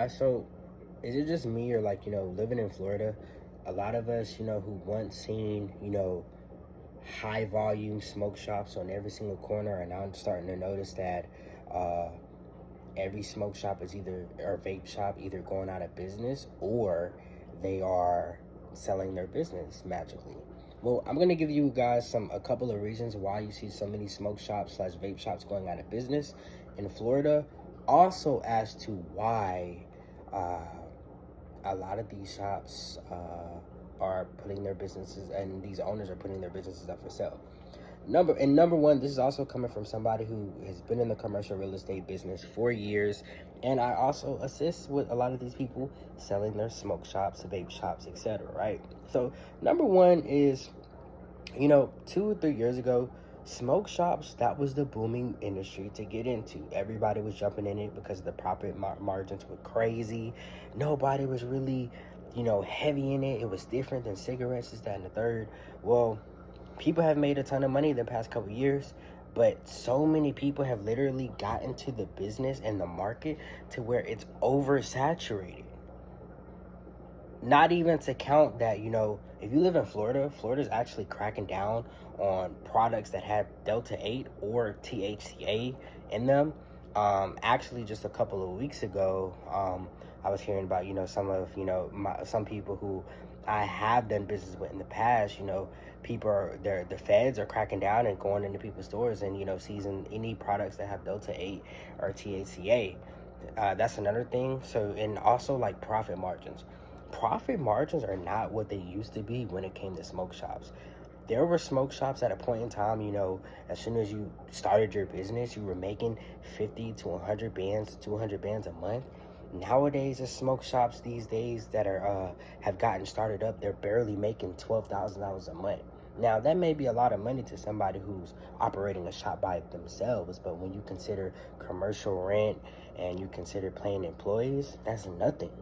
guys, so is it just me or like, living in Florida, a lot of us, who once seen, high volume smoke shops on every single corner are now starting to notice that uh, every smoke shop is either, or vape shop, either going out of business or they are selling their business magically. Well, I'm gonna give you guys a couple of reasons why you see so many smoke shops slash vape shops going out of business in Florida. Also, as to why uh, a lot of these shops are putting their businesses, and these owners are putting their businesses up for sale. Number one, this is also coming from somebody who has been in the commercial real estate business for years, and I also assist with a lot of these people selling their smoke shops, vape shops, etc. Right? So number one is, 2 or 3 years ago, smoke shops, that was the booming industry to get into. Everybody was jumping in it because the profit margins were crazy. Nobody was really, heavy in it. It was different than cigarettes, this, that, and the third. Well, people have made a ton of money the past couple years, but so many people have literally gotten to the business and the market to where it's oversaturated. Not even to count that, if you live in Florida, Florida's actually cracking down on products that have Delta 8 or THCA in them. Actually, just a couple of weeks ago, I was hearing about, some people who I have done business with in the past. The feds are cracking down and going into people's stores and, seizing any products that have Delta 8 or THCA. That's another thing. So, and also like profit margins are not what they used to be when it came to smoke shops. There were smoke shops at a point in time, as soon as you started your business, you were making 50 to 100 bands, 200 bands a month. Nowadays, the smoke shops these days that are have gotten started up, they're barely making $12,000 a month. Now, that may be a lot of money to somebody who's operating a shop by themselves, but when you consider commercial rent and you consider paying employees, that's nothing.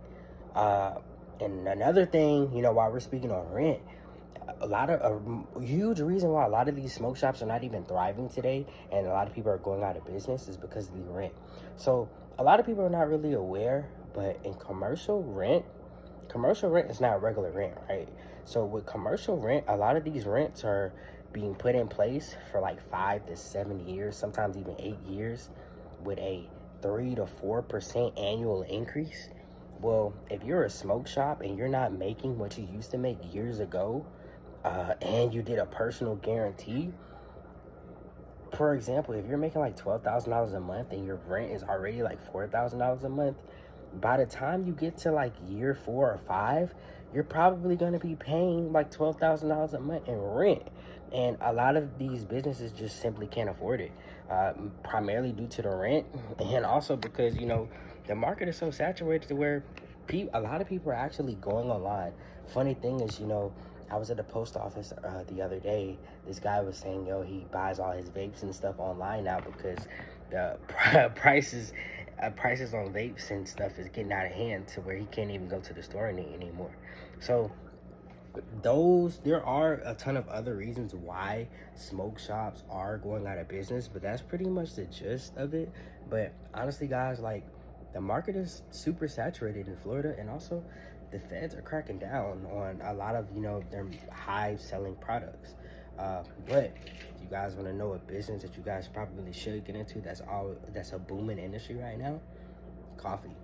And another thing, while we're speaking on rent, a huge reason why a lot of these smoke shops are not even thriving today and a lot of people are going out of business is because of the rent. So a lot of people are not really aware, but in commercial rent is not regular rent, right? So with commercial rent, a lot of these rents are being put in place for like 5 to 7 years, sometimes even 8 years, with a 3 to 4% annual increase. Well, if you're a smoke shop and you're not making what you used to make years ago, and you did a personal guarantee, for example, if you're making like $12,000 a month and your rent is already like $4,000 a month, by the time you get to like year 4 or 5, you're probably going to be paying like $12,000 a month in rent. And a lot of these businesses just simply can't afford it, primarily due to the rent, and also because, the market is so saturated to where a lot of people are actually going online. Funny thing is, I was at the post office the other day. This guy was saying, he buys all his vapes and stuff online now because the prices on vapes and stuff is getting out of hand to where he can't even go to the store anymore. So there are a ton of other reasons why smoke shops are going out of business, but that's pretty much the gist of it. But honestly, guys, like, the market is super saturated in Florida, and also the feds are cracking down on a lot of, their high selling products. But if you guys want to know a business that you guys probably should get into, that's a booming industry right now, coffee.